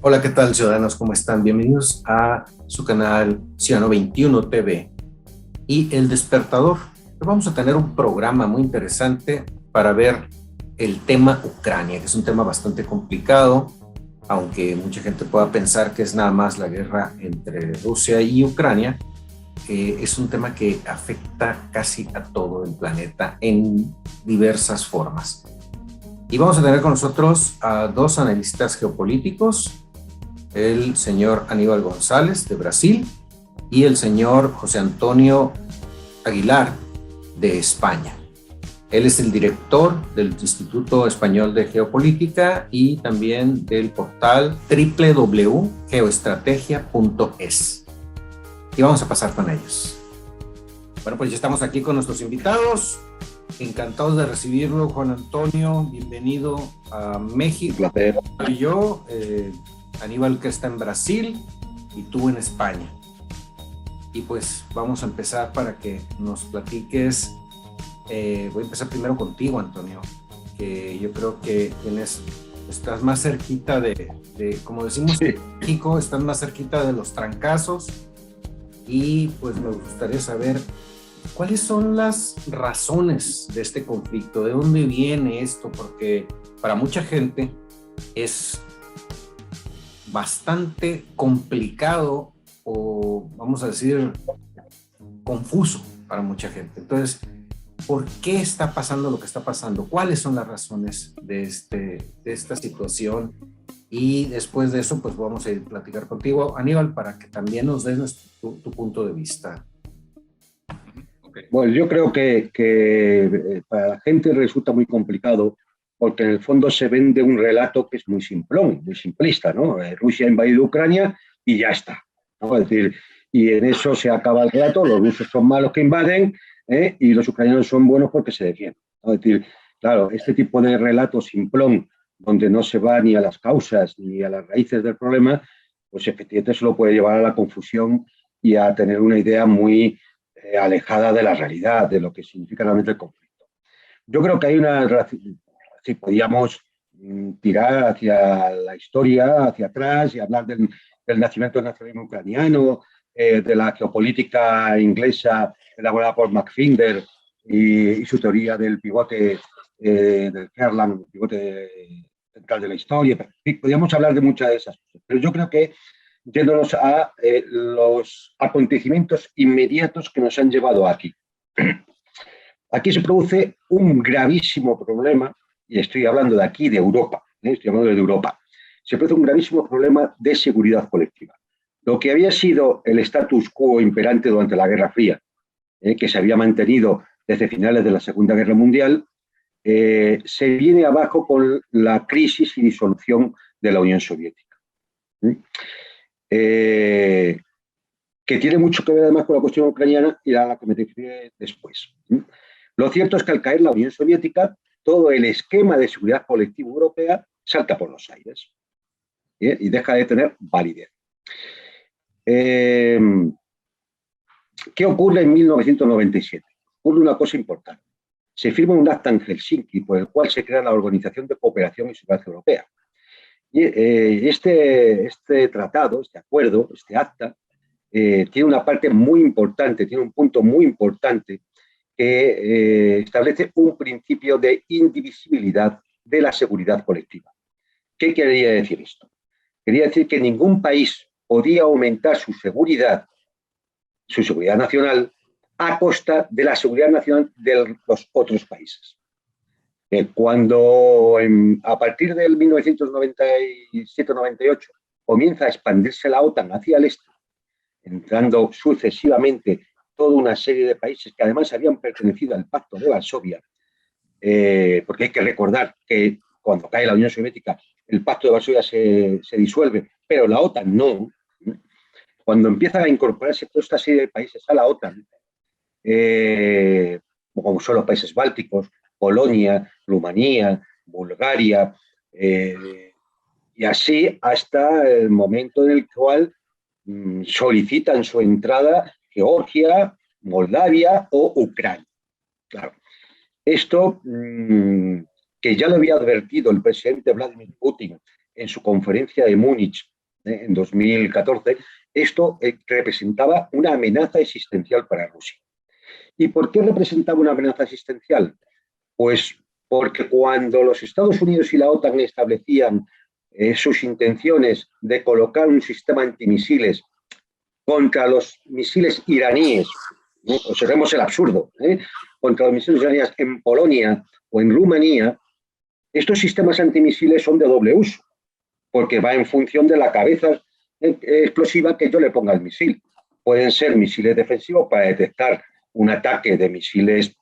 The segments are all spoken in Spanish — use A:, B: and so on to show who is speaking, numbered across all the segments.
A: Hola, ¿qué tal, ciudadanos? ¿Cómo están? Bienvenidos a su canal Ciudadano 21 TV y El Despertador. Hoy vamos a tener un programa muy interesante para ver el tema Ucrania, que es un tema bastante complicado, aunque mucha gente pueda pensar que es nada más la guerra entre Rusia y Ucrania. Es un tema que afecta casi a todo el planeta en diversas formas. Y vamos a tener con nosotros a dos analistas geopolíticos, el señor Aníbal González de Brasil y el señor José Antonio Aguilar de España. Él es el director del Instituto Español de Geopolítica y también del portal www.geoestrategia.es. Y vamos a pasar con ellos. Bueno, pues ya estamos aquí con nuestros invitados. Encantados de recibirlo, Juan Antonio. Bienvenido a México.
B: Un placer.
A: Y yo, Aníbal, que está en Brasil, y tú en España. Y pues vamos a empezar para que nos platiques. Voy a empezar primero contigo, Antonio, que yo creo que estás más cerquita como decimos en México, estás más cerquita de los trancazos. Y pues me gustaría saber cuáles son las razones de este conflicto, de dónde viene esto, porque para mucha gente es bastante complicado o vamos a decir confuso para mucha gente. Entonces, ¿por qué está pasando lo que está pasando? ¿Cuáles son las razones de esta situación? Y después de eso, pues vamos a ir a platicar contigo, Aníbal, para que también nos des tu punto de vista.
B: Bueno, yo creo que para la gente resulta muy complicado porque en el fondo se vende un relato que es muy simplón, muy simplista, ¿no? Rusia ha invadido Ucrania y ya está, ¿no? Es decir, y en eso se acaba el relato, los rusos son malos que invaden, y los ucranianos son buenos porque se defienden, ¿no? Es decir, claro, este tipo de relato simplón, donde no se va ni a las causas ni a las raíces del problema, pues efectivamente eso lo puede llevar a la confusión y a tener una idea muy alejada de la realidad, de lo que significa realmente el conflicto. Yo creo que hay una, si podíamos tirar hacia la historia, hacia atrás y hablar del nacimiento del nacionalismo ucraniano, de la geopolítica inglesa elaborada por Macfinder y su teoría del pivote del Kerlan, el pivote central de la historia. Podríamos hablar de muchas de esas cosas, pero yo creo que yéndonos a los acontecimientos inmediatos que nos han llevado aquí. Aquí se produce un gravísimo problema, y estoy hablando de aquí, de Europa, estoy hablando de Europa. Se produce un gravísimo problema de seguridad colectiva. Lo que había sido el status quo imperante durante la Guerra Fría, que se había mantenido desde finales de la Segunda Guerra Mundial, se viene abajo con la crisis y disolución de la Unión Soviética. Eh, que tiene mucho que ver además con la cuestión ucraniana y a la que me referiré después. Lo cierto es que al caer la Unión Soviética, todo el esquema de seguridad colectiva europea salta por los aires y deja de tener validez. ¿Qué ocurre en 1997? Ocurre una cosa importante. Se firma un acta en Helsinki por el cual se crea la Organización de Cooperación y Seguridad Europea. Y este tratado, este acuerdo, este acta, tiene una parte muy importante, tiene un punto muy importante que establece un principio de indivisibilidad de la seguridad colectiva. ¿Qué quería decir esto? Quería decir que ningún país podía aumentar su seguridad nacional a costa de la seguridad nacional de los otros países. A partir del 1997-98 comienza a expandirse la OTAN hacia el este, entrando sucesivamente toda una serie de países que además habían pertenecido al Pacto de Varsovia, porque hay que recordar que cuando cae la Unión Soviética el Pacto de Varsovia se disuelve, pero la OTAN no. Cuando empiezan a incorporarse toda esta serie de países a la OTAN, como son los países bálticos, Polonia, Rumanía, Bulgaria, y así hasta el momento en el cual solicitan su entrada Georgia, Moldavia o Ucrania. Claro, esto que ya lo había advertido el presidente Vladimir Putin en su conferencia de Múnich en 2014, esto representaba una amenaza existencial para Rusia. ¿Y por qué representaba una amenaza existencial? Pues porque cuando los Estados Unidos y la OTAN establecían sus intenciones de colocar un sistema antimisiles contra los misiles iraníes, ¿no? Observemos el absurdo, contra los misiles iraníes en Polonia o en Rumanía, estos sistemas antimisiles son de doble uso, porque va en función de la cabeza explosiva que yo le ponga al misil. Pueden ser misiles defensivos para detectar un ataque de misiles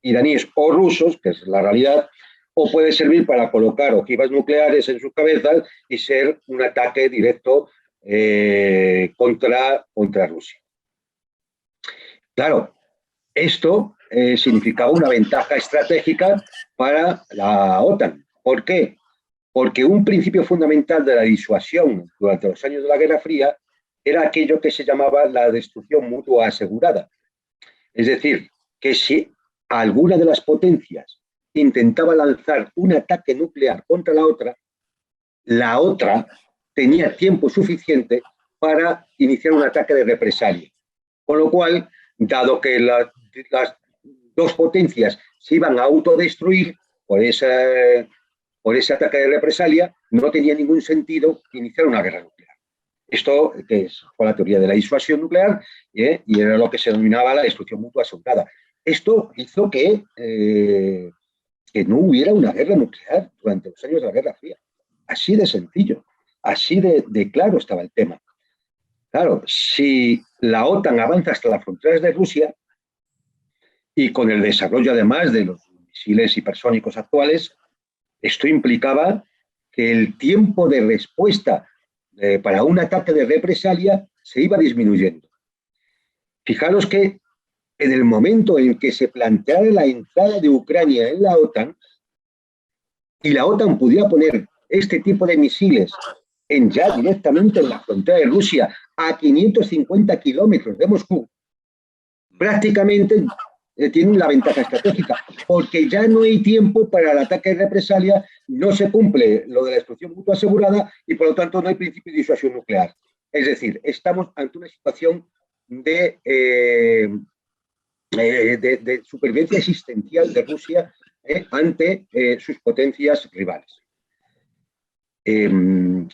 B: iraníes o rusos, que es la realidad, o puede servir para colocar ojivas nucleares en sus cabezas y ser un ataque directo contra Rusia. Claro, esto significaba una ventaja estratégica para la OTAN. ¿Por qué? Porque un principio fundamental de la disuasión durante los años de la Guerra Fría era aquello que se llamaba la destrucción mutua asegurada. Es decir, que si alguna de las potencias intentaba lanzar un ataque nuclear contra la otra tenía tiempo suficiente para iniciar un ataque de represalia. Con lo cual, dado que las dos potencias se iban a autodestruir por ese ataque de represalia, no tenía ningún sentido iniciar una guerra nuclear. Esto fue la teoría de la disuasión nuclear y era lo que se denominaba la destrucción mutua asegurada. Esto hizo que no hubiera una guerra nuclear durante los años de la Guerra Fría. Así de sencillo, así de claro estaba el tema. Claro, si la OTAN avanza hasta las fronteras de Rusia y con el desarrollo además de los misiles hipersónicos actuales, esto implicaba que el tiempo de respuesta para un ataque de represalia se iba disminuyendo. Fijaros que en el momento en que se planteara la entrada de Ucrania en la OTAN y la OTAN pudiera poner este tipo de misiles ya directamente en la frontera de Rusia a 550 kilómetros de Moscú, prácticamente tienen la ventaja estratégica, porque ya no hay tiempo para el ataque de represalia, no se cumple lo de la destrucción mutua asegurada y por lo tanto no hay principio de disuasión nuclear. Es decir, estamos ante una situación de supervivencia existencial de Rusia ante sus potencias rivales.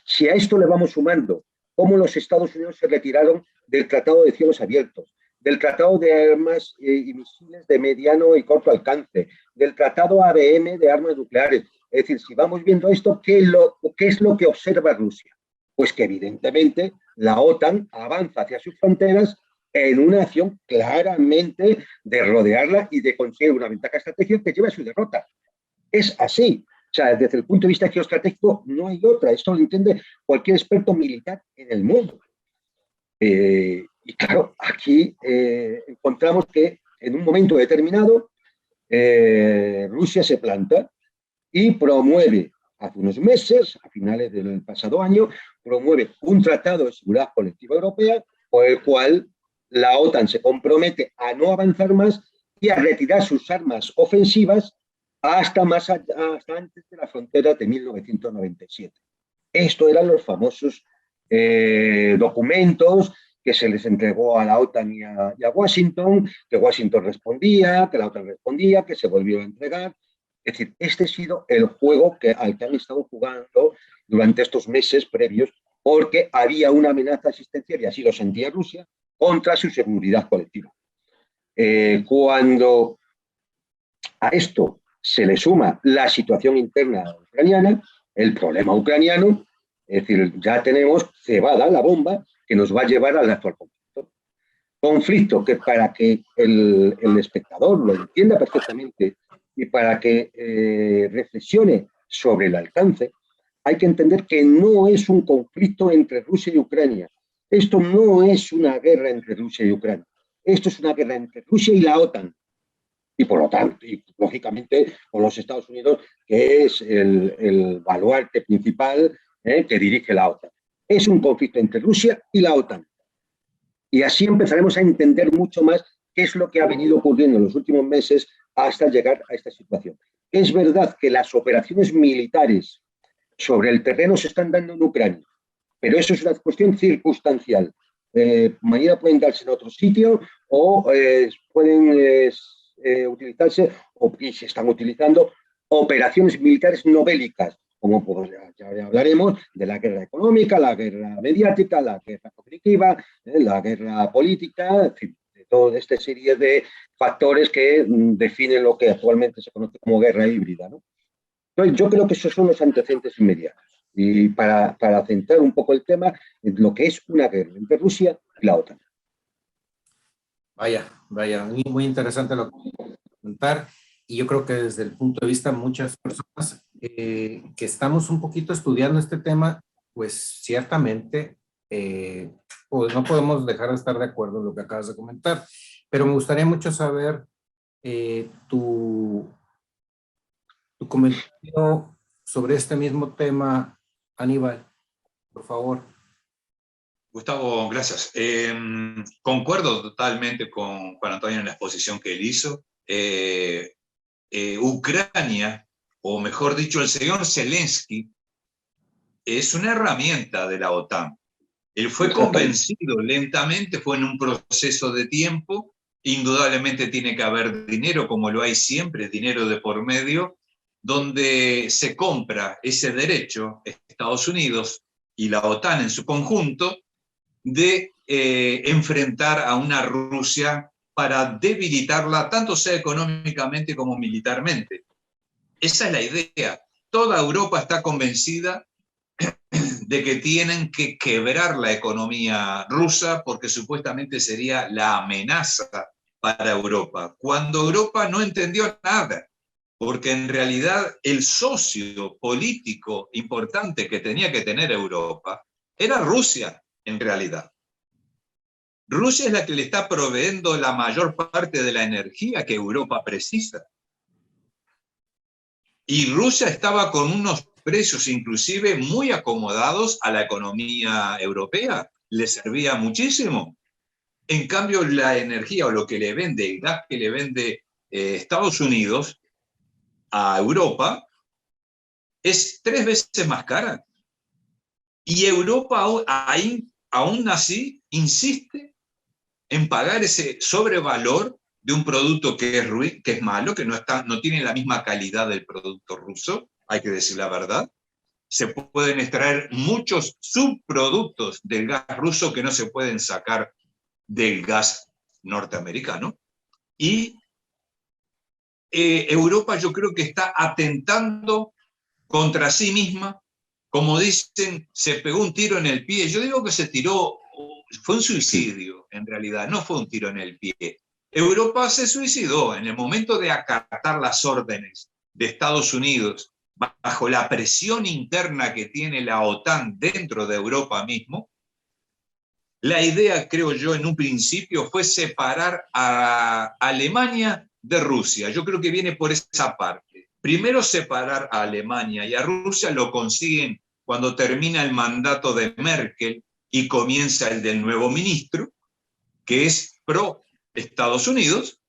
B: Si a esto le vamos sumando cómo los Estados Unidos se retiraron del Tratado de Cielos Abiertos, del Tratado de Armas y Misiles de Mediano y Corto Alcance, del Tratado ABM de Armas Nucleares. Es decir, si vamos viendo esto, ¿qué es lo que observa Rusia? Pues que evidentemente la OTAN avanza hacia sus fronteras en una acción claramente de rodearla y de conseguir una ventaja estratégica que lleva a su derrota. Es así. O sea, desde el punto de vista geoestratégico no hay otra. Esto lo entiende cualquier experto militar en el mundo. Y claro, aquí encontramos que en un momento determinado Rusia se planta y promueve, hace unos meses, a finales del pasado año, promueve un tratado de seguridad colectiva europea por el cual la OTAN se compromete a no avanzar más y a retirar sus armas ofensivas hasta antes de la frontera de 1997. Esto eran los famosos documentos que se les entregó a la OTAN y a Washington, que Washington respondía, que la OTAN respondía, que se volvió a entregar. Es decir, este ha sido el juego al que han estado jugando durante estos meses previos, porque había una amenaza existencial, y así lo sentía Rusia, contra su seguridad colectiva. Cuando a esto se le suma la situación interna ucraniana, el problema ucraniano, es decir, ya tenemos cebada la bomba que nos va a llevar al actual conflicto. Conflicto que para que el espectador lo entienda perfectamente y para que reflexione sobre el alcance, hay que entender que no es un conflicto entre Rusia y Ucrania. Esto no es una guerra entre Rusia y Ucrania. Esto es una guerra entre Rusia y la OTAN. Y por lo tanto, y lógicamente, con los Estados Unidos, que es el baluarte principal que dirige la OTAN. Es un conflicto entre Rusia y la OTAN. Y así empezaremos a entender mucho más qué es lo que ha venido ocurriendo en los últimos meses hasta llegar a esta situación. Es verdad que las operaciones militares sobre el terreno se están dando en Ucrania. pero eso es una cuestión circunstancial. Mañana pueden darse en otro sitio o pueden utilizarse, o y se están utilizando, operaciones militares no bélicas, como pues, ya hablaremos de la guerra económica, la guerra mediática, la guerra cognitiva, la guerra política, en fin, de toda esta serie de factores que definen lo que actualmente se conoce como guerra híbrida, ¿no? Entonces, yo creo que esos son los antecedentes inmediatos. Y para centrar un poco el tema, lo que es una guerra entre Rusia y la OTAN.
A: Vaya, muy interesante lo que comentar. Y yo creo que desde el punto de vista de muchas personas que estamos un poquito estudiando este tema, pues ciertamente pues no podemos dejar de estar de acuerdo en lo que acabas de comentar. Pero me gustaría mucho saber tu comentario sobre este mismo tema, Aníbal, por favor.
C: Gustavo, gracias. Concuerdo totalmente con Juan Antonio en la exposición que él hizo. Ucrania, o mejor dicho, el señor Zelensky, es una herramienta de la OTAN. Él fue convencido lentamente, fue en un proceso de tiempo. Indudablemente tiene que haber dinero, como lo hay siempre, dinero de por medio, donde se compra ese derecho, Estados Unidos y la OTAN en su conjunto, de enfrentar a una Rusia para debilitarla, tanto sea económicamente como militarmente. Esa es la idea. Toda Europa está convencida de que tienen que quebrar la economía rusa porque supuestamente sería la amenaza para Europa, cuando Europa no entendió nada, porque en realidad el socio político importante que tenía que tener Europa era Rusia, en realidad. Rusia es la que le está proveyendo la mayor parte de la energía que Europa precisa. Y Rusia estaba con unos precios inclusive muy acomodados a la economía europea, le servía muchísimo. En cambio, la energía o lo que le vende, el gas que le vende Estados Unidos a Europa, es 3 veces más cara. Y Europa aún así insiste en pagar ese sobrevalor de un producto que es malo, que no tiene la misma calidad del producto ruso, hay que decir la verdad. Se pueden extraer muchos subproductos del gas ruso que no se pueden sacar del gas norteamericano. Y Europa yo creo que está atentando contra sí misma. Como dicen, se pegó un tiro en el pie. Yo digo que se tiró, fue un suicidio en realidad, no fue un tiro en el pie. Europa se suicidó en el momento de acatar las órdenes de Estados Unidos bajo la presión interna que tiene la OTAN dentro de Europa mismo. La idea, creo yo, en un principio fue separar a Alemania de Rusia. Yo creo que viene por esa parte. Primero separar a Alemania y a Rusia, lo consiguen cuando termina el mandato de Merkel y comienza el del nuevo ministro, que es pro Estados Unidos.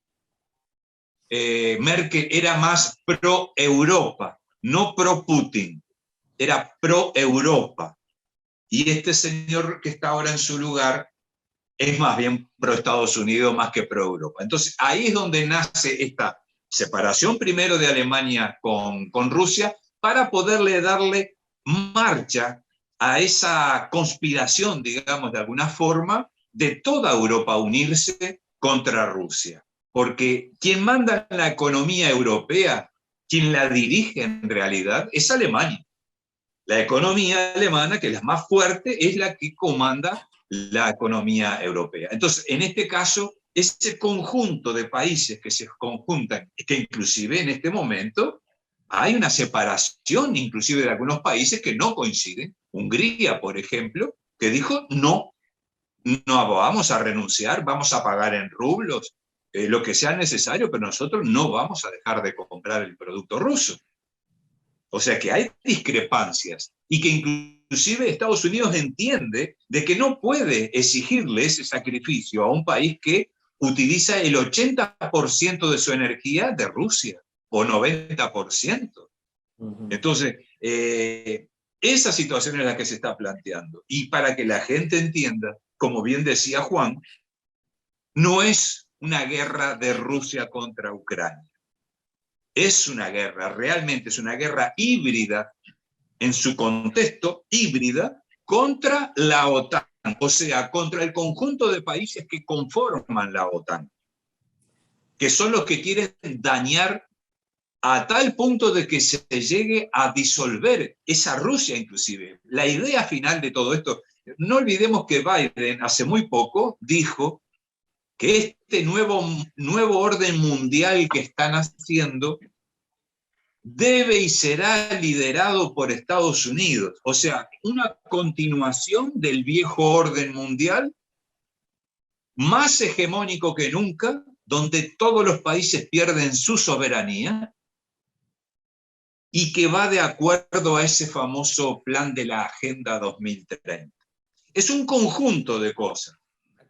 C: Merkel era más pro Europa, no pro Putin, era pro Europa. Y este señor que está ahora en su lugar es más bien pro Estados Unidos más que pro Europa. Entonces ahí es donde nace esta separación primero de Alemania con Rusia para poderle darle marcha a esa conspiración, digamos, de alguna forma, de toda Europa unirse contra Rusia. Porque quien manda en la economía europea, quien la dirige en realidad, es Alemania. La economía alemana, que es la más fuerte, es la que comanda la economía europea. Entonces, en este caso, ese conjunto de países que se conjuntan, que inclusive en este momento hay una separación inclusive de algunos países que no coinciden. Hungría, por ejemplo, que dijo no vamos a renunciar, vamos a pagar en rublos, lo que sea necesario, pero nosotros no vamos a dejar de comprar el producto ruso. O sea que hay discrepancias y que inclusive Estados Unidos entiende de que no puede exigirle ese sacrificio a un país que utiliza el 80% de su energía de Rusia o 90%. Entonces, Esa situación es la que se está planteando. Y para que la gente entienda, como bien decía Juan, no es una guerra de Rusia contra Ucrania. Es una guerra, realmente es una guerra híbrida, en su contexto, híbrida, contra la OTAN, o sea, contra el conjunto de países que conforman la OTAN, que son los que quieren dañar a tal punto de que se llegue a disolver esa Rusia inclusive. La idea final de todo esto, no olvidemos que Biden hace muy poco dijo que este nuevo orden mundial que están haciendo debe y será liderado por Estados Unidos. O sea, una continuación del viejo orden mundial, más hegemónico que nunca, donde todos los países pierden su soberanía y que va de acuerdo a ese famoso plan de la Agenda 2030. Es un conjunto de cosas.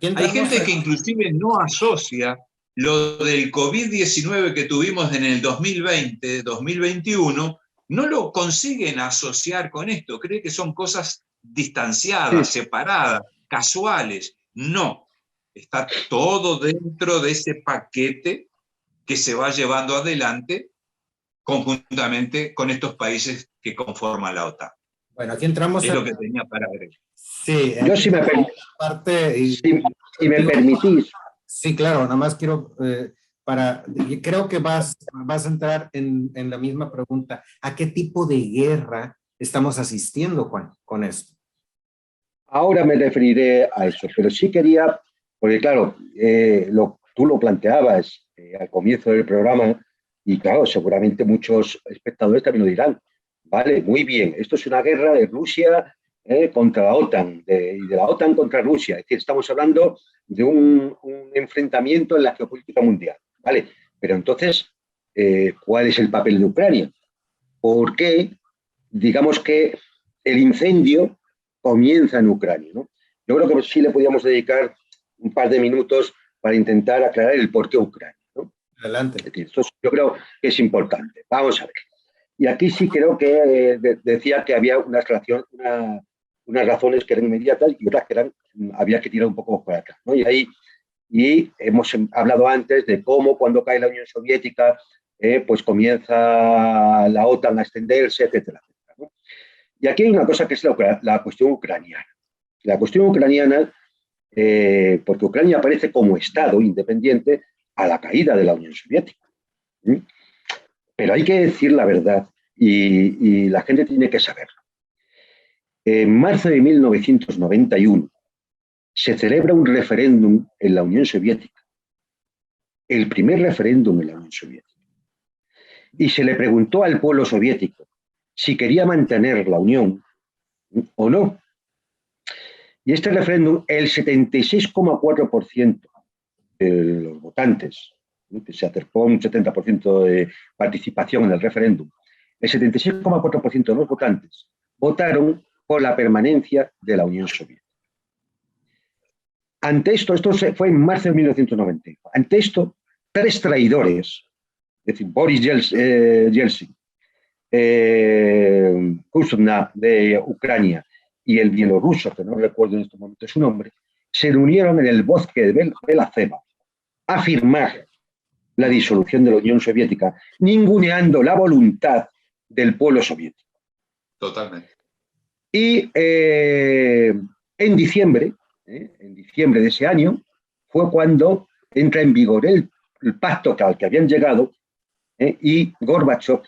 C: Hay gente que inclusive no asocia lo del COVID-19 que tuvimos en el 2020, 2021, no lo consiguen asociar con esto, creen que son cosas distanciadas, separadas, casuales. No, está todo dentro de ese paquete que se va llevando adelante conjuntamente con estos países que conforman la OTAN.
A: Bueno, aquí entramos
C: es lo que tenía para agregar.
A: Sí,
B: yo si me permitís.
A: Sí, claro, nada más quiero, creo que vas a entrar en la misma pregunta. ¿A qué tipo de guerra estamos asistiendo, Juan, con esto?
B: Ahora me referiré a eso, pero sí quería, porque claro, tú lo planteabas al comienzo del programa, y claro, seguramente muchos espectadores también lo dirán. Vale, muy bien, esto es una guerra de Rusia contra la OTAN, y de la OTAN contra Rusia. Es decir, estamos hablando de un enfrentamiento en la geopolítica mundial. Vale, pero entonces, ¿cuál es el papel de Ucrania? ¿Por qué, digamos que el incendio comienza en Ucrania, ¿no? Yo creo que sí le podríamos dedicar un par de minutos para intentar aclarar el por qué Ucrania, ¿no?
A: Adelante.
B: Es decir, esto yo creo que es importante. Vamos a ver. Y aquí sí creo que decía que había unas razones que eran inmediatas y otras que había que tirar un poco por atrás, ¿no? Y hemos hablado antes de cómo cuando cae la Unión Soviética, pues comienza la OTAN a extenderse, etcétera, etcétera, ¿no? Y aquí hay una cosa que es la cuestión ucraniana. La cuestión ucraniana, porque Ucrania aparece como Estado independiente a la caída de la Unión Soviética. ¿Sí? Pero hay que decir la verdad y la gente tiene que saberlo. En marzo de 1991 se celebra un referéndum en la Unión Soviética, el primer referéndum en la Unión Soviética. Y se le preguntó al pueblo soviético si quería mantener la Unión o no. Y este referéndum, el 76,4% de los votantes, que se acercó a un 70% de participación en el referéndum, el 76,4% de los votantes votaron por la permanencia de la Unión Soviética. Ante esto fue en marzo de 1990, ante esto, tres traidores, es decir, Boris Yeltsin, Kuznetsov de Ucrania y el bielorruso, que no recuerdo en este momento su nombre, se reunieron en el bosque de Belaceva a firmar la disolución de la Unión Soviética, ninguneando la voluntad del pueblo soviético.
C: Totalmente.
B: Y en diciembre de ese año fue cuando entra en vigor el pacto al que habían llegado y Gorbachev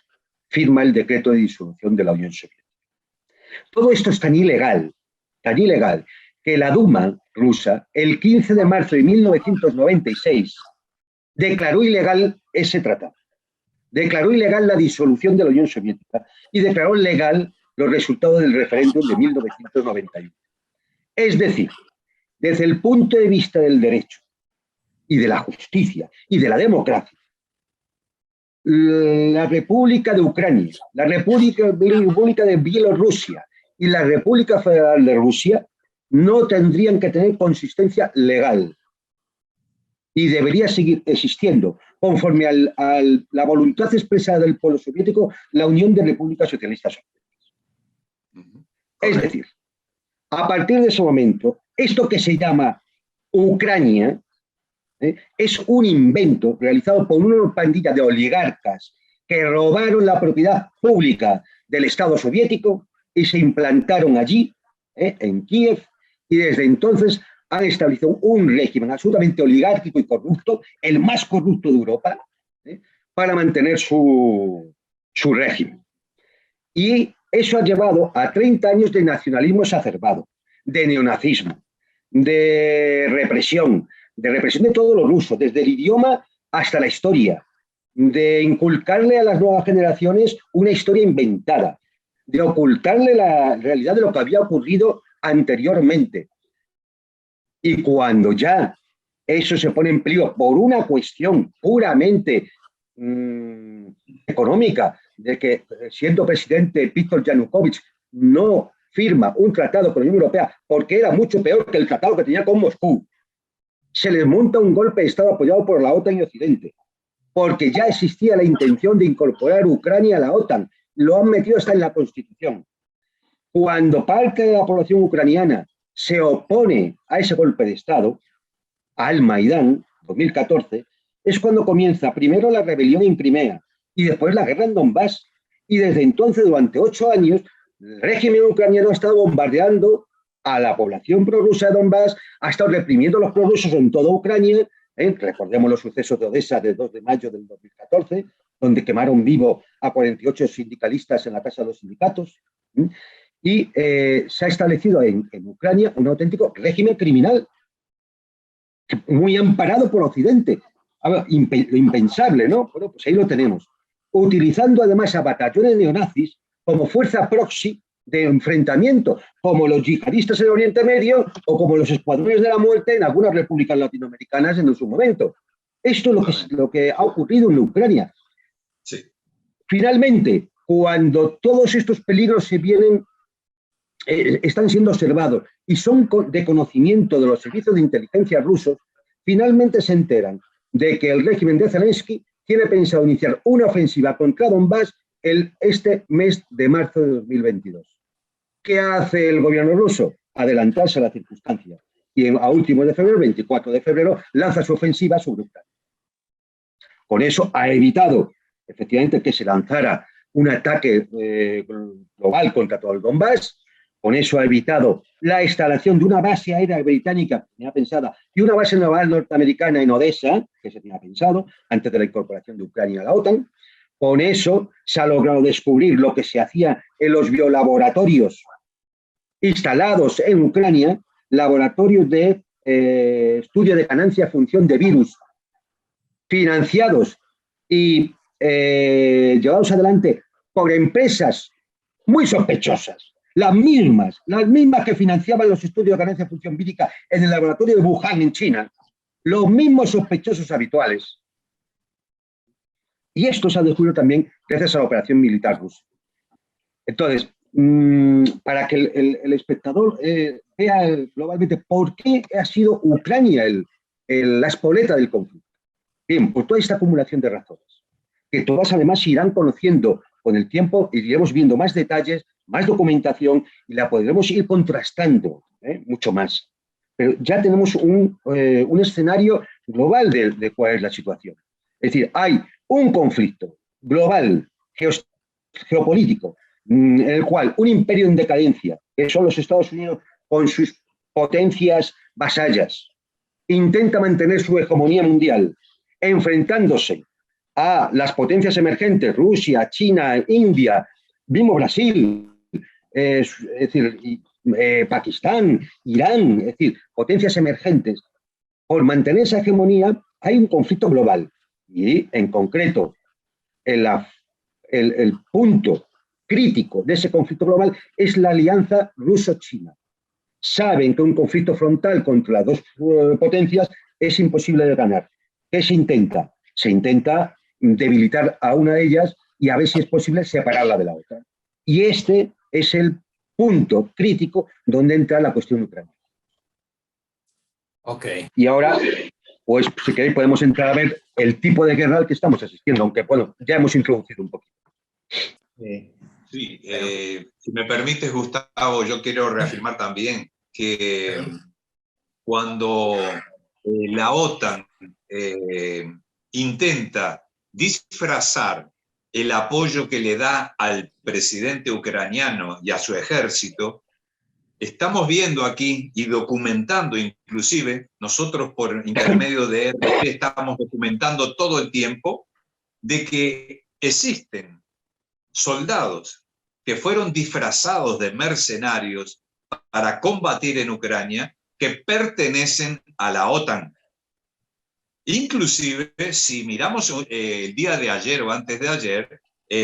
B: firma el decreto de disolución de la Unión Soviética. Todo esto es tan ilegal, que la Duma rusa, el 15 de marzo de 1996, declaró ilegal ese tratado. Declaró ilegal la disolución de la Unión Soviética y declaró legal los resultados del referéndum de 1991. Es decir, desde el punto de vista del derecho y de la justicia y de la democracia, la República de Ucrania, la República de Bielorrusia y la República Federal de Rusia no tendrían que tener consistencia legal y debería seguir existiendo, conforme a la voluntad expresada del pueblo soviético, la Unión de Repúblicas Socialistas Soviéticas. Es decir, a partir de ese momento, esto que se llama Ucrania es un invento realizado por una pandilla de oligarcas que robaron la propiedad pública del Estado soviético y se implantaron allí, en Kiev, y desde entonces han establecido un régimen absolutamente oligárquico y corrupto, el más corrupto de Europa, para mantener su régimen. Y eso ha llevado a 30 años de nacionalismo exacerbado, de neonazismo, de represión de todos los rusos, desde el idioma hasta la historia, de inculcarle a las nuevas generaciones una historia inventada, de ocultarle la realidad de lo que había ocurrido anteriormente. Y cuando ya eso se pone en peligro por una cuestión puramente económica, de que siendo presidente Víctor Yanukovych no firma un tratado con la Unión Europea porque era mucho peor que el tratado que tenía con Moscú, se les monta un golpe de Estado apoyado por la OTAN y Occidente, porque ya existía la intención de incorporar Ucrania a la OTAN, lo han metido hasta en la Constitución. Cuando parte de la población ucraniana se opone a ese golpe de Estado, al Maidán, 2014, es cuando comienza primero la rebelión en Crimea y después la guerra en Donbass. Y desde entonces, durante 8 años, el régimen ucraniano ha estado bombardeando a la población prorrusa de Donbass, ha estado reprimiendo a los prorrusos en toda Ucrania. Recordemos los sucesos de Odessa del 2 de mayo del 2014, donde quemaron vivo a 48 sindicalistas en la Casa de los Sindicatos. Y se ha establecido en Ucrania un auténtico régimen criminal, muy amparado por Occidente. Lo impensable, ¿no? Bueno, pues ahí lo tenemos. Utilizando además a batallones neonazis como fuerza proxy de enfrentamiento, como los yihadistas en el Oriente Medio o como los escuadrones de la muerte en algunas repúblicas latinoamericanas en su momento. Esto es lo que ha ocurrido en Ucrania.
C: Sí.
B: Finalmente, cuando todos estos peligros se vienen, están siendo observados y son de conocimiento de los servicios de inteligencia rusos, finalmente se enteran de que el régimen de Zelensky tiene pensado iniciar una ofensiva contra Donbass este mes de marzo de 2022. ¿Qué hace el gobierno ruso? Adelantarse a la circunstancia. Y a últimos de febrero, 24 de febrero, lanza su ofensiva sobre Ucrania. Con eso ha evitado, efectivamente, que se lanzara un ataque global contra todo el Donbass. Con eso ha evitado la instalación de una base aérea británica que tenía pensada y una base naval norteamericana en Odessa, que se tenía pensado antes de la incorporación de Ucrania a la OTAN. Con eso se ha logrado descubrir lo que se hacía en los biolaboratorios instalados en Ucrania, laboratorios de estudio de ganancia-función de virus, financiados y llevados adelante por empresas muy sospechosas, las mismas que financiaban los estudios de ganancia-función vírica en el laboratorio de Wuhan, en China, los mismos sospechosos habituales. Y esto se ha descubierto también gracias a la operación militar rusa. Entonces, para que el espectador vea globalmente por qué ha sido Ucrania la espoleta del conflicto. Bien, por toda esta acumulación de razones, que todas además se irán conociendo con el tiempo, iremos viendo más detalles, más documentación y la podremos ir contrastando mucho más. Pero ya tenemos un escenario global de cuál es la situación. Es decir, hay un conflicto global, geopolítico, en el cual un imperio en decadencia, que son los Estados Unidos con sus potencias vasallas, intenta mantener su hegemonía mundial, enfrentándose a las potencias emergentes, Rusia, China, India, mismo Brasil, es decir, Pakistán, Irán, es decir, potencias emergentes. Por mantener esa hegemonía hay un conflicto global y, en concreto, el punto crítico de ese conflicto global es la alianza ruso-china. Saben que un conflicto frontal contra las dos potencias es imposible de ganar. ¿Qué se intenta? Se intenta debilitar a una de ellas y a ver si es posible separarla de la otra. Y este es el punto crítico donde entra la cuestión ucraniana.
A: Okay.
B: Y ahora, pues si queréis podemos entrar a ver el tipo de guerra al que estamos asistiendo, aunque bueno, ya hemos introducido un poquito.
C: Sí, si me permites, Gustavo, yo quiero reafirmar también que cuando la OTAN intenta disfrazar el apoyo que le da al presidente ucraniano y a su ejército, estamos viendo aquí y documentando, inclusive nosotros por intermedio de RT estamos documentando todo el tiempo de que existen soldados que fueron disfrazados de mercenarios para combatir en Ucrania que pertenecen a la OTAN. Inclusive, si miramos el día de ayer o antes de ayer,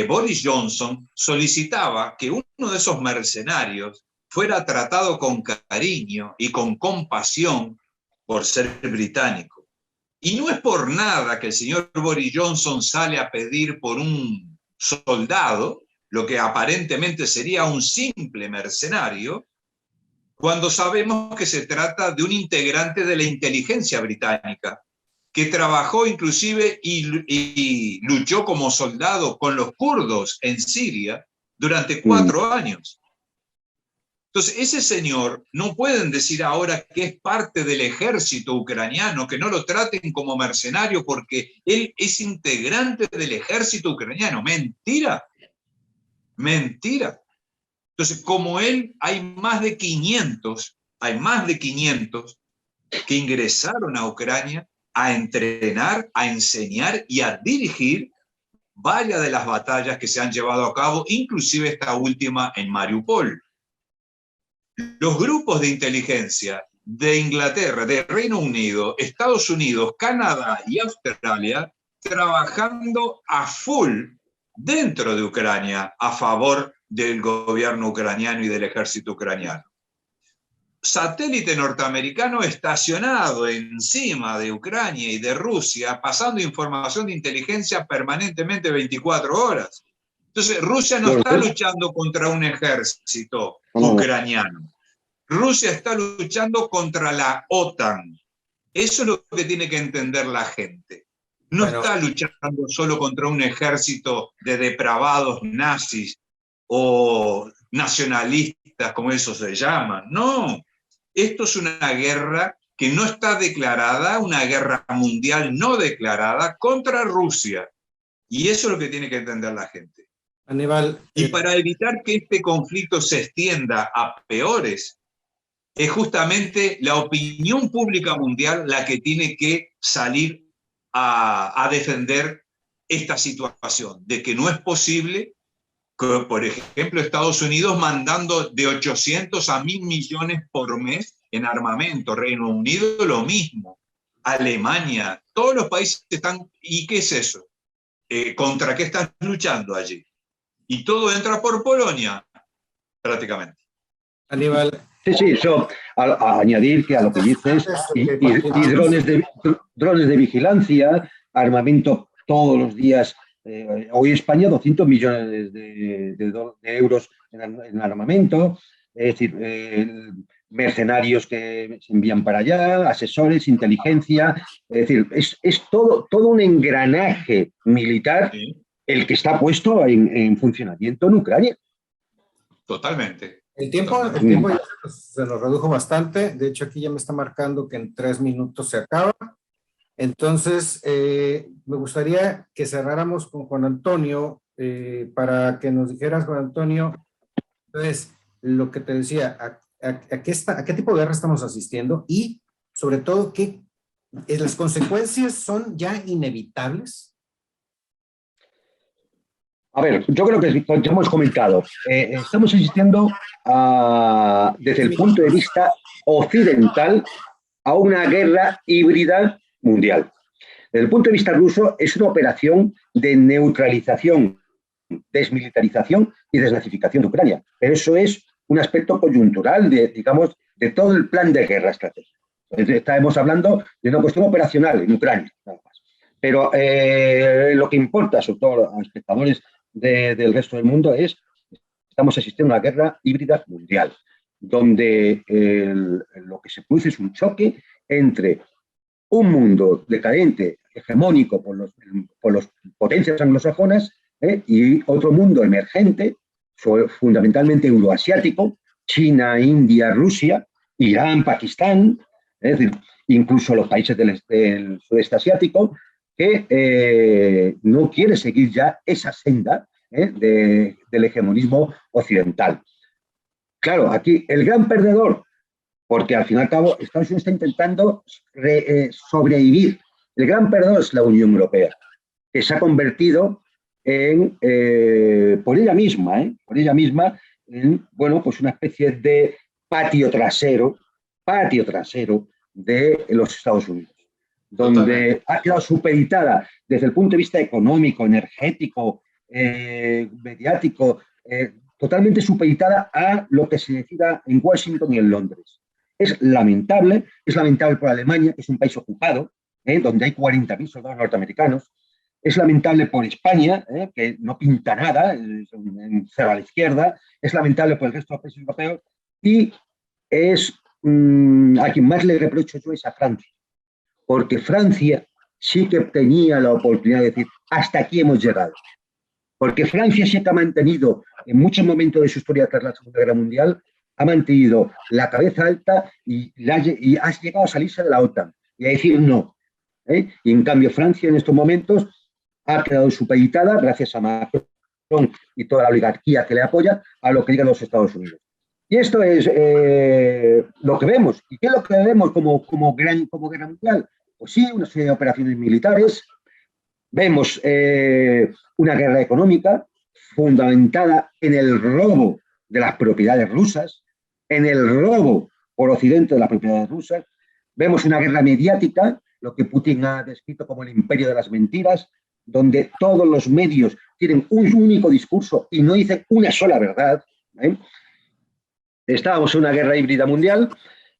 C: Boris Johnson solicitaba que uno de esos mercenarios fuera tratado con cariño y con compasión por ser británico. Y no es por nada que el señor Boris Johnson sale a pedir por un soldado, lo que aparentemente sería un simple mercenario, cuando sabemos que se trata de un integrante de la inteligencia británica, que trabajó inclusive y luchó como soldado con los kurdos en Siria durante 4 años. Entonces, ese señor no pueden decir ahora que es parte del ejército ucraniano, que no lo traten como mercenario porque él es integrante del ejército ucraniano. Mentira, mentira. Entonces, como él, hay más de 500 que ingresaron a Ucrania a entrenar, a enseñar y a dirigir varias de las batallas que se han llevado a cabo, inclusive esta última en Mariupol. Los grupos de inteligencia de Inglaterra, de Reino Unido, Estados Unidos, Canadá y Australia, trabajando a full dentro de Ucrania a favor del gobierno ucraniano y del ejército ucraniano. Satélite norteamericano estacionado encima de Ucrania y de Rusia, pasando información de inteligencia permanentemente 24 horas. Entonces, Rusia no está luchando contra un ejército ucraniano. Rusia está luchando contra la OTAN. Eso es lo que tiene que entender la gente. No está luchando solo contra un ejército de depravados nazis o nacionalistas, como eso se llaman. No. Esto es una guerra que no está declarada, una guerra mundial no declarada contra Rusia. Y eso es lo que tiene que entender la gente.
A: Aníbal.
C: Y para evitar que este conflicto se extienda a peores, es justamente la opinión pública mundial la que tiene que salir a defender esta situación, de que no es posible, que, por ejemplo, Estados Unidos mandando de 800 a 1.000 millones por mes en armamento, Reino Unido lo mismo, Alemania, todos los países están, ¿y qué es eso? ¿Contra qué están luchando allí? Y todo entra por Polonia, prácticamente.
A: Aníbal.
B: Sí, eso, a añadir que a lo que dices, y drones de vigilancia, armamento todos los días. Hoy España 200 millones de euros en armamento, es decir, mercenarios que se envían para allá, asesores, inteligencia, es decir, es todo un engranaje militar el que está puesto en funcionamiento en Ucrania.
C: Totalmente.
A: El tiempo ya se nos redujo bastante. De hecho, aquí ya me está marcando que en 3 minutos se acaba. Entonces, me gustaría que cerráramos con Juan Antonio para que nos dijeras, Juan Antonio, entonces, lo que te decía, ¿a qué tipo de guerra estamos asistiendo? Y, sobre todo, ¿las consecuencias son ya inevitables?
B: A ver, yo creo que ya hemos comentado, estamos asistiendo desde el punto de vista occidental a una guerra híbrida mundial. Desde el punto de vista ruso es una operación de neutralización, desmilitarización y desnazificación de Ucrania. Pero eso es un aspecto coyuntural de todo el plan de guerra estratégico. Estamos hablando de una cuestión operacional en Ucrania, nada más. Pero lo que importa, sobre todo a los espectadores del resto del mundo, es que estamos asistiendo a una guerra híbrida mundial, donde lo que se produce es un choque entre un mundo decadente, hegemónico por las potencias anglosajonas, y otro mundo emergente, fundamentalmente euroasiático, China, India, Rusia, Irán, Pakistán, es decir, incluso los países del sudeste asiático, que no quiere seguir ya esa senda del hegemonismo occidental. Claro, aquí el gran perdedor, porque al fin y al cabo Estados Unidos está intentando sobrevivir. El gran perdedor es la Unión Europea, que se ha convertido en, por ella misma, en, bueno, pues una especie de patio trasero de los Estados Unidos, donde
C: Totalmente.
B: ha quedado supeditada desde el punto de vista económico, energético, mediático, totalmente supeditada a lo que se decida en Washington y en Londres. Es lamentable por Alemania, que es un país ocupado, donde hay 40.000 soldados norteamericanos. Es lamentable por España, que no pinta nada, en cero a la izquierda. Es lamentable por el resto de los países europeos. Y es a quien más le reprocho yo es a Francia, porque Francia sí que tenía la oportunidad de decir, hasta aquí hemos llegado. Porque Francia sí que ha mantenido, en muchos momentos de su historia tras la Segunda Guerra Mundial, ha mantenido la cabeza alta y ha llegado a salirse de la OTAN y a decir no. Y en cambio Francia en estos momentos ha quedado supeditada, gracias a Macron y toda la oligarquía que le apoya, a lo que digan los Estados Unidos. Y esto es lo que vemos. ¿Y qué es lo que vemos como guerra mundial? Pues sí, una serie de operaciones militares. Vemos una guerra económica fundamentada en el robo de las propiedades rusas, en el robo por Occidente de las propiedades rusas. Vemos una guerra mediática, lo que Putin ha descrito como el imperio de las mentiras, donde todos los medios tienen un único discurso y no dicen una sola verdad. Estábamos en una guerra híbrida mundial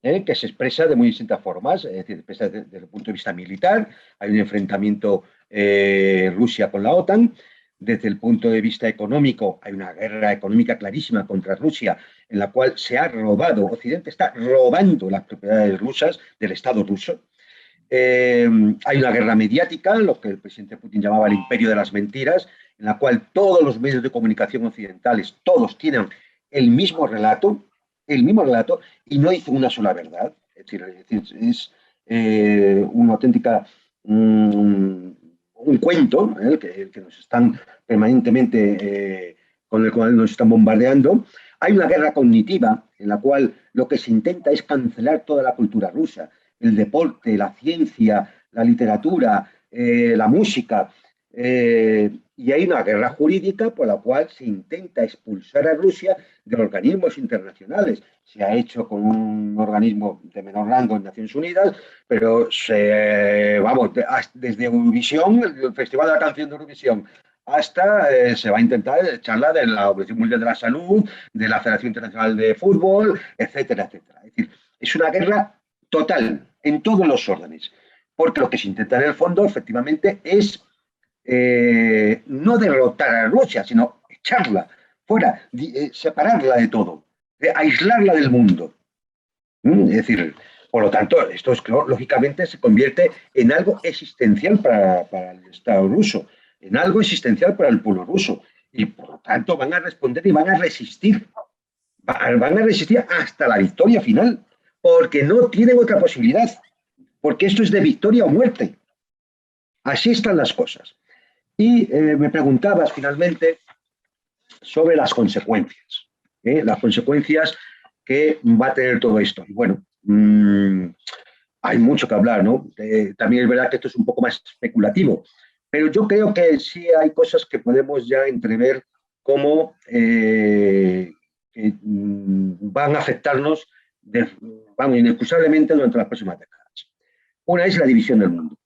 B: que se expresa de muy distintas formas, es decir, se expresa desde el punto de vista militar, hay un enfrentamiento Rusia con la OTAN. Desde el punto de vista económico, hay una guerra económica clarísima contra Rusia, en la cual se ha robado, Occidente está robando las propiedades rusas del Estado ruso. Hay una guerra mediática, lo que el presidente Putin llamaba el imperio de las mentiras, en la cual todos los medios de comunicación occidentales, todos tienen el mismo relato, y no dicen una sola verdad. Es decir, es una auténtica un cuento que nos están permanentemente con el cual nos están bombardeando. Hay una guerra cognitiva en la cual lo que se intenta es cancelar toda la cultura rusa, el deporte, la ciencia, la literatura, la música. Y hay una guerra jurídica por la cual se intenta expulsar a Rusia de organismos internacionales. Se ha hecho con un organismo de menor rango en Naciones Unidas, pero desde Eurovisión, el Festival de la Canción de Eurovisión, hasta se va a intentar echarla de la Organización Mundial de la Salud, de la Federación Internacional de Fútbol, etcétera, etcétera. Es decir, es una guerra total en todos los órdenes, porque lo que se intenta en el fondo, efectivamente, es no derrotar a Rusia, sino echarla fuera, separarla de todo, aislarla del mundo. Es decir, por lo tanto, esto lógicamente se convierte en algo existencial para el Estado ruso, en algo existencial para el pueblo ruso. Y por lo tanto van a responder y van a resistir. Van a resistir hasta la victoria final, porque no tienen otra posibilidad, porque esto es de victoria o muerte. Así están las cosas. Y me preguntabas finalmente sobre las consecuencias que va a tener todo esto. Y bueno, hay mucho que hablar, ¿no? También es verdad que esto es un poco más especulativo, pero yo creo que sí hay cosas que podemos ya entrever como que van a afectarnos inexcusablemente durante las próximas décadas. Una es la división del mundo.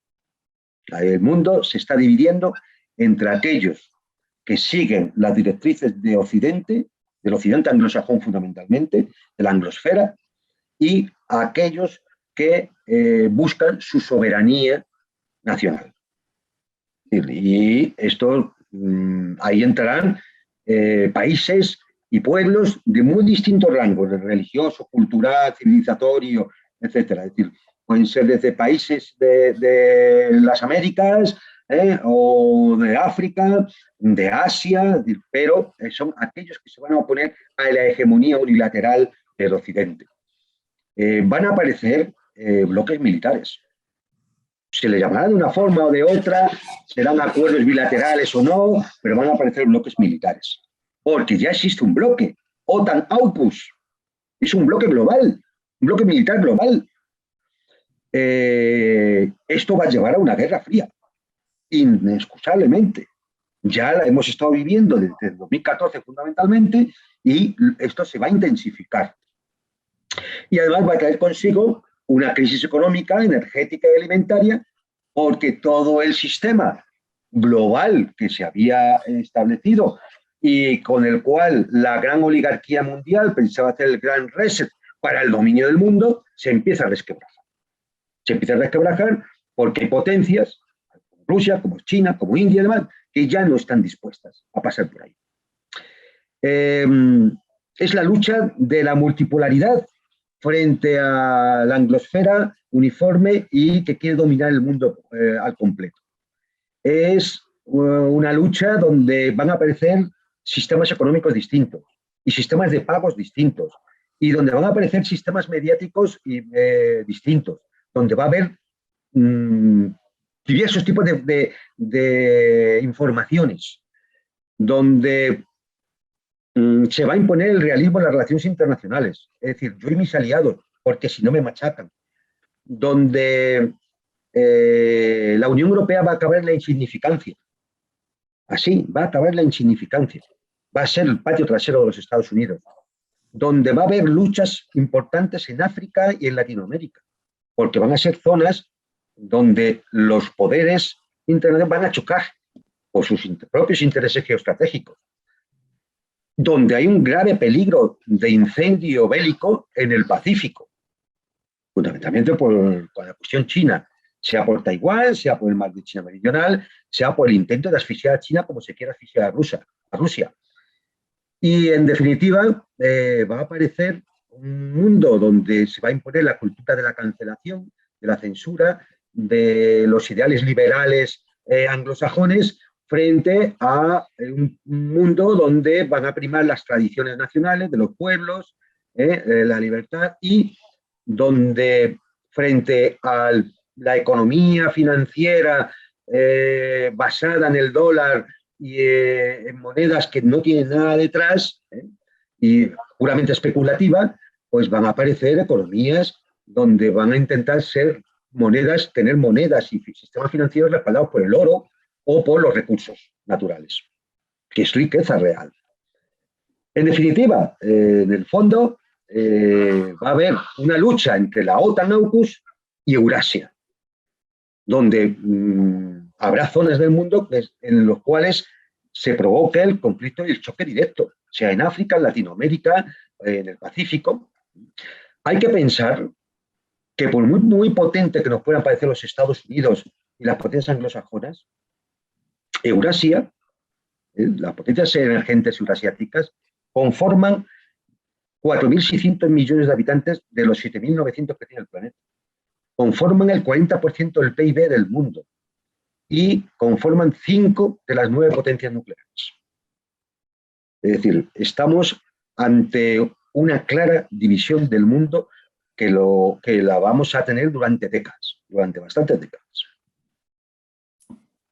B: El mundo se está dividiendo entre aquellos que siguen las directrices de Occidente, del Occidente anglosajón fundamentalmente, de la anglosfera, y aquellos que buscan su soberanía nacional. Y esto, ahí entrarán países y pueblos de muy distintos rangos, religioso, cultural, civilizatorio, etcétera. Es decir, pueden ser desde países de las Américas o de África, de Asia, pero son aquellos que se van a oponer a la hegemonía unilateral del Occidente. Van a aparecer bloques militares. Se le llamará de una forma o de otra, serán acuerdos bilaterales o no, pero van a aparecer bloques militares. Porque ya existe un bloque, OTAN-AUKUS, es un bloque global, un bloque militar global. Esto va a llevar a una guerra fría, inexcusablemente. Ya la hemos estado viviendo desde el 2014 fundamentalmente y esto se va a intensificar. Y además va a traer consigo una crisis económica, energética y alimentaria, porque todo el sistema global que se había establecido y con el cual la gran oligarquía mundial pensaba hacer el gran reset para el dominio del mundo, se empieza a resquebrajar. Se empieza a resquebrajar porque hay potencias, como Rusia, como China, como India y demás, que ya no están dispuestas a pasar por ahí. Es la lucha de la multipolaridad frente a la anglosfera uniforme y que quiere dominar el mundo al completo. Es una lucha donde van a aparecer sistemas económicos distintos y sistemas de pagos distintos y donde van a aparecer sistemas mediáticos distintos, donde va a haber diversos tipos de informaciones, donde se va a imponer el realismo en las relaciones internacionales, es decir, yo y mis aliados, porque si no me machacan, donde la Unión Europea va a acabar en la insignificancia, así, va a acabar en la insignificancia, va a ser el patio trasero de los Estados Unidos, donde va a haber luchas importantes en África y en Latinoamérica, porque van a ser zonas donde los poderes internacionales van a chocar por sus propios intereses geoestratégicos, donde hay un grave peligro de incendio bélico en el Pacífico, fundamentalmente por la cuestión china, sea por Taiwán, sea por el mar de China Meridional, sea por el intento de asfixiar a China como se quiere asfixiar a Rusia. Y en definitiva va a aparecer un mundo donde se va a imponer la cultura de la cancelación, de la censura, de los ideales liberales anglosajones, frente a un mundo donde van a primar las tradiciones nacionales de los pueblos, la libertad, y donde frente a la economía financiera basada en el dólar y en monedas que no tienen nada detrás y puramente especulativa, pues van a aparecer economías donde van a intentar ser monedas, tener monedas y sistemas financieros respaldados por el oro o por los recursos naturales, que es riqueza real. En definitiva, en el fondo, va a haber una lucha entre la OTAN-AUKUS y Eurasia, donde habrá zonas del mundo en los cuales se provoque el conflicto y el choque directo, sea en África, en Latinoamérica, en el Pacífico. Hay que pensar que por muy potente que nos puedan parecer los Estados Unidos y las potencias anglosajonas, Eurasia, las potencias emergentes eurasiáticas, conforman 4.600 millones de habitantes de los 7.900 que tiene el planeta. Conforman el 40% del PIB del mundo y conforman 5 de las 9 potencias nucleares. Es decir, estamos ante una clara división del mundo que la vamos a tener durante décadas, durante bastantes décadas.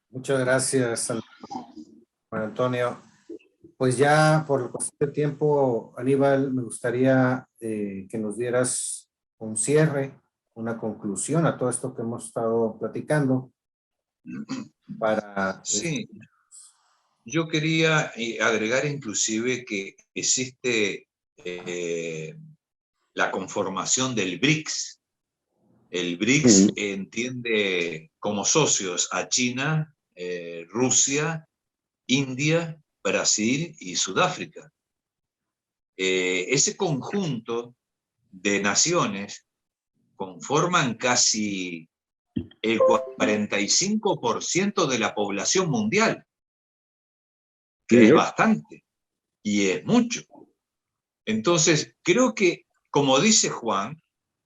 A: Muchas gracias, Juan Antonio. Pues ya por el tiempo, Aníbal, me gustaría que nos dieras un cierre, una conclusión a todo esto que hemos estado platicando.
C: Sí, yo quería agregar inclusive que existe la conformación del BRICS. El BRICS entiende como socios a China, Rusia, India, Brasil y Sudáfrica. Ese conjunto de naciones conforman casi el 45% de la población mundial, que es bastante y es mucho. Entonces, creo que, como dice Juan,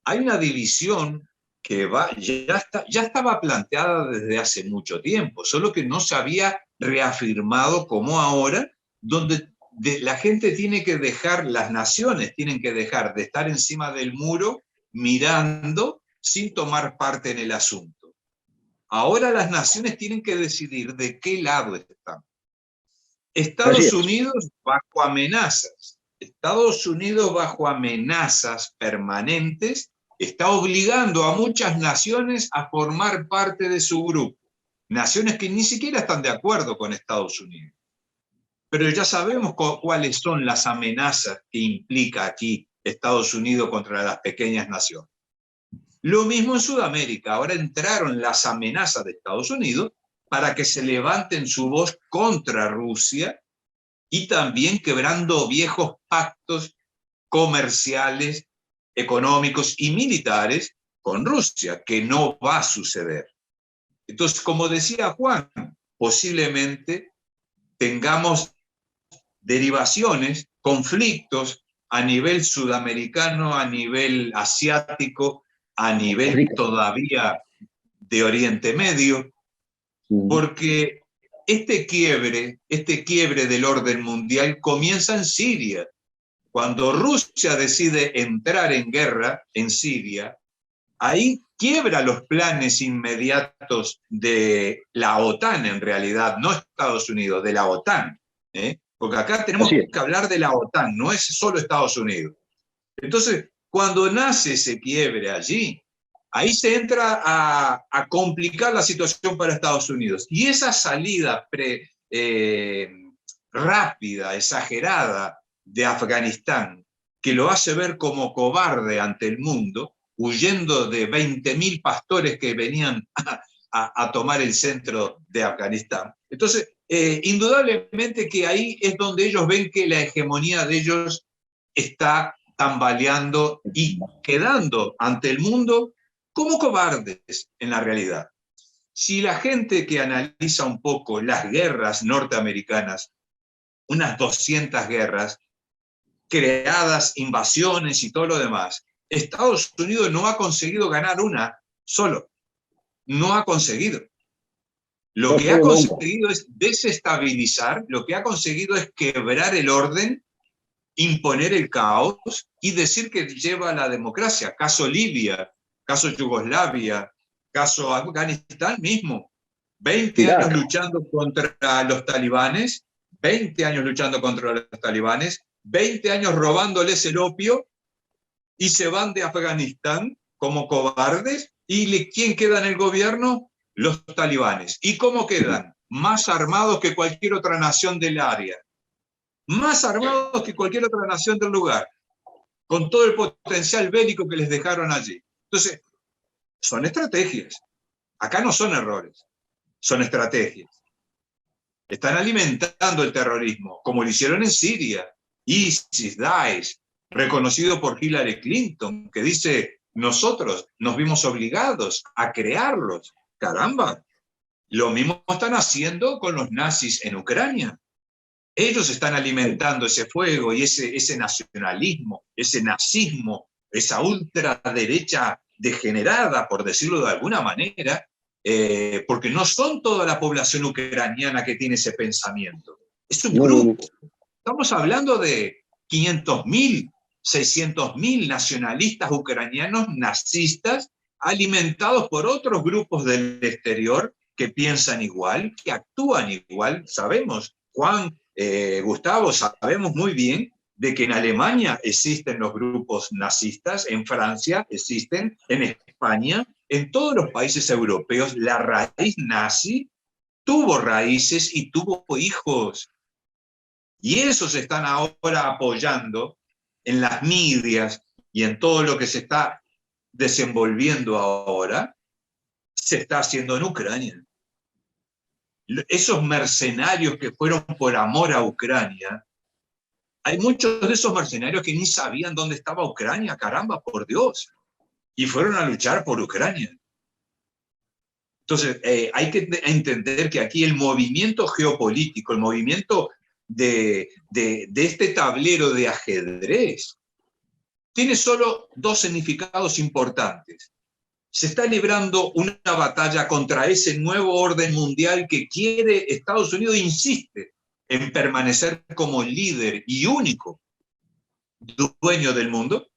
C: hay una división ya estaba planteada desde hace mucho tiempo, solo que no se había reafirmado como ahora, donde la gente tiene que dejar, las naciones tienen que dejar de estar encima del muro mirando sin tomar parte en el asunto. Ahora las naciones tienen que decidir de qué lado están. Estados Unidos bajo amenazas. Estados Unidos bajo amenazas permanentes está obligando a muchas naciones a formar parte de su grupo. Naciones que ni siquiera están de acuerdo con Estados Unidos. Pero ya sabemos cuáles son las amenazas que implica aquí Estados Unidos contra las pequeñas naciones. Lo mismo en Sudamérica. Ahora entraron las amenazas de Estados Unidos para que se levanten su voz contra Rusia y también quebrando viejos pactos comerciales, económicos y militares con Rusia, que no va a suceder. Entonces, como decía Juan, posiblemente tengamos derivaciones, conflictos a nivel sudamericano, a nivel asiático, a nivel todavía de Oriente Medio, porque este quiebre del orden mundial comienza en Siria. Cuando Rusia decide entrar en guerra en Siria, ahí quiebra los planes inmediatos de la OTAN, en realidad, no Estados Unidos, de la OTAN. Porque acá tenemos que hablar de la OTAN, no es solo Estados Unidos. Entonces, cuando nace ese quiebre allí, ahí se entra a complicar la situación para Estados Unidos. Y esa salida rápida, exagerada de Afganistán, que lo hace ver como cobarde ante el mundo, huyendo de 20.000 pastores que venían a tomar el centro de Afganistán. Entonces, indudablemente que ahí es donde ellos ven que la hegemonía de ellos está tambaleando y quedando ante el mundo como cobardes en la realidad. Si la gente que analiza un poco las guerras norteamericanas, unas 200 guerras, creadas, invasiones y todo lo demás, Estados Unidos no ha conseguido ganar una solo. No ha conseguido. Lo que ha conseguido es desestabilizar, lo que ha conseguido es quebrar el orden, imponer el caos y decir que lleva a la democracia. Caso Libia, caso Yugoslavia, caso Afganistán mismo. 20 años luchando contra los talibanes, 20 años luchando contra los talibanes, 20 años robándoles el opio y se van de Afganistán como cobardes. ¿Y quién queda en el gobierno? Los talibanes. ¿Y cómo quedan? Más armados que cualquier otra nación del área. Más armados que cualquier otra nación del lugar. Con todo el potencial bélico que les dejaron allí. Entonces, son estrategias. Acá no son errores. Son estrategias. Están alimentando el terrorismo, como lo hicieron en Siria. ISIS, Daesh, reconocido por Hillary Clinton, que dice, nosotros nos vimos obligados a crearlos. Caramba, lo mismo están haciendo con los nazis en Ucrania. Ellos están alimentando ese fuego y ese nacionalismo, ese nazismo, esa ultraderecha degenerada, por decirlo de alguna manera, porque no son toda la población ucraniana que tiene ese pensamiento. Es un grupo. Estamos hablando de 500.000, 600.000 nacionalistas ucranianos nazistas alimentados por otros grupos del exterior que piensan igual, que actúan igual. Sabemos, Juan, Gustavo, sabemos muy bien de que en Alemania existen los grupos nazistas, en Francia existen, en España, en todos los países europeos. La raíz nazi tuvo raíces y tuvo hijos. Y esos están ahora apoyando en las medias y en todo lo que se está desenvolviendo ahora, se está haciendo en Ucrania. Esos mercenarios que fueron por amor a Ucrania, hay muchos de esos mercenarios que ni sabían dónde estaba Ucrania, caramba, por Dios, y fueron a luchar por Ucrania. Entonces, hay que entender que aquí el movimiento geopolítico, el movimiento de este tablero de ajedrez, tiene solo dos significados importantes. se está librando una batalla contra ese nuevo orden mundial que quiere. Estados Unidos insiste en permanecer como líder y único dueño del mundo.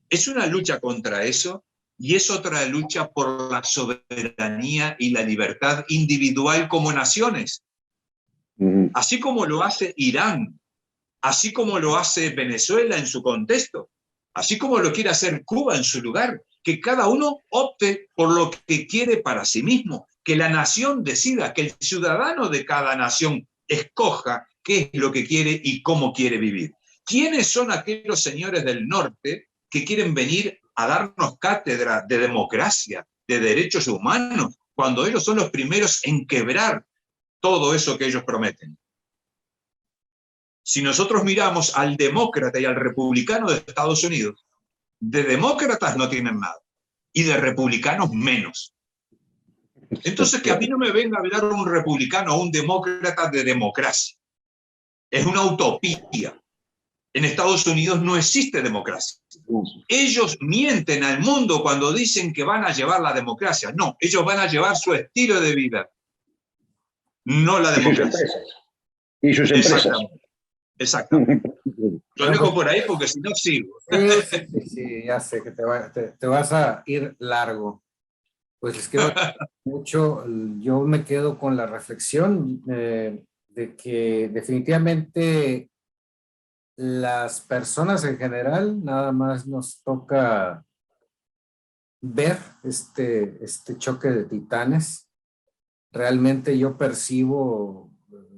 C: Es una lucha contra eso, y es otra lucha por la soberanía y la libertad individual como naciones. Así como lo hace Irán, así como lo hace Venezuela en su contexto, así como lo quiere hacer Cuba en su lugar, que cada uno opte por lo que quiere para sí mismo, que la nación decida, que el ciudadano de cada nación escoja qué es lo que quiere y cómo quiere vivir. ¿Quiénes son aquellos señores del norte que quieren venir a darnos cátedra de democracia, de derechos humanos, cuando ellos son los primeros en quebrar todo eso que ellos prometen? Si nosotros miramos al demócrata y al republicano de Estados Unidos, de demócratas no tienen nada, y de republicanos menos. Entonces, que a mí no me venga a hablar un republicano o un demócrata de democracia. Es una utopía. En Estados Unidos no existe democracia. Ellos mienten al mundo cuando dicen que van a llevar la democracia. No, ellos van a llevar su estilo de vida, no la democracia.
B: Y sus empresas.
C: Exactamente. Lo dejo por ahí porque si no sigo.
A: Sí, ya sé que te vas a ir largo. Pues les quiero mucho. Yo me quedo con la reflexión de que definitivamente las personas en general nada más nos toca ver este choque de titanes. Realmente yo percibo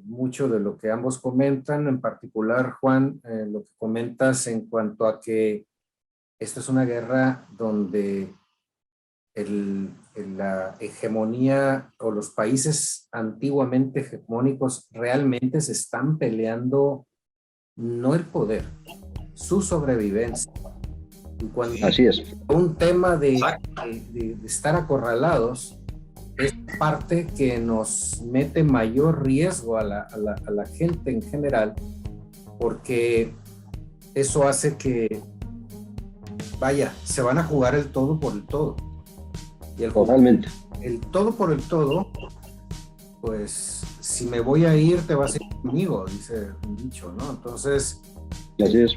A: mucho de lo que ambos comentan, en particular, Juan, lo que comentas en cuanto a que esta es una guerra donde la hegemonía o los países antiguamente hegemónicos realmente se están peleando no el poder, su sobrevivencia. Y cuando
B: así es.
A: Un tema de estar acorralados es parte que nos mete mayor riesgo a la gente en general, porque eso hace que, vaya, se van a jugar el todo por el todo. Y
B: Totalmente.
A: El todo por el todo, pues si me voy a ir, te vas a ir conmigo, dice un dicho, ¿no? Entonces,
B: así es.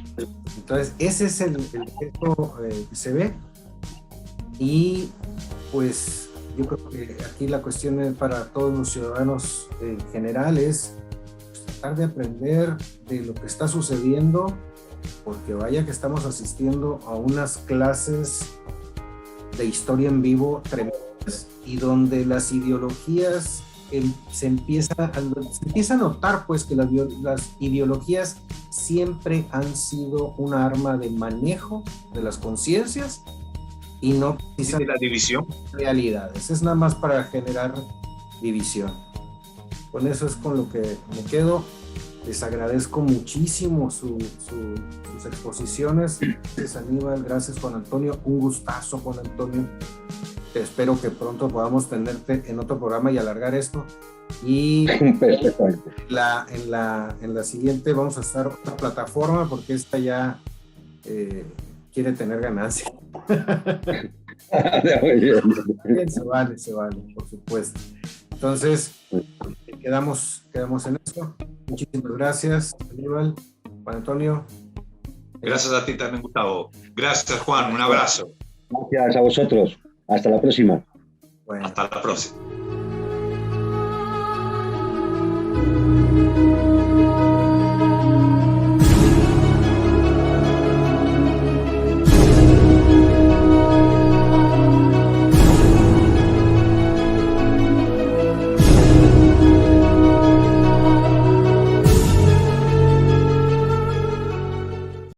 A: Entonces ese es el efecto que se ve. Y pues yo creo que aquí la cuestión para todos los ciudadanos en general es tratar de aprender de lo que está sucediendo, porque vaya que estamos asistiendo a unas clases de historia en vivo tremendas, y donde las ideologías se empieza a notar pues que las ideologías siempre han sido una arma de manejo de las conciencias y no
C: de la división.
A: Realidades, es nada más para generar división. Con eso es con lo que me quedo. Les agradezco muchísimo sus exposiciones. Gracias, Aníbal. Gracias, Juan Antonio. Un gustazo, Juan Antonio. Espero que pronto podamos tenerte en otro programa y alargar esto. Y en la siguiente vamos a estar en otra plataforma, porque esta ya quiere tener ganancia. Bien, se vale, por supuesto. Entonces, quedamos en eso. Muchísimas gracias, Aníbal, Juan Antonio.
C: Gracias a ti también, Gustavo. Gracias, Juan. Un abrazo.
B: Gracias a vosotros. Hasta la próxima.
C: Bueno. Hasta la próxima.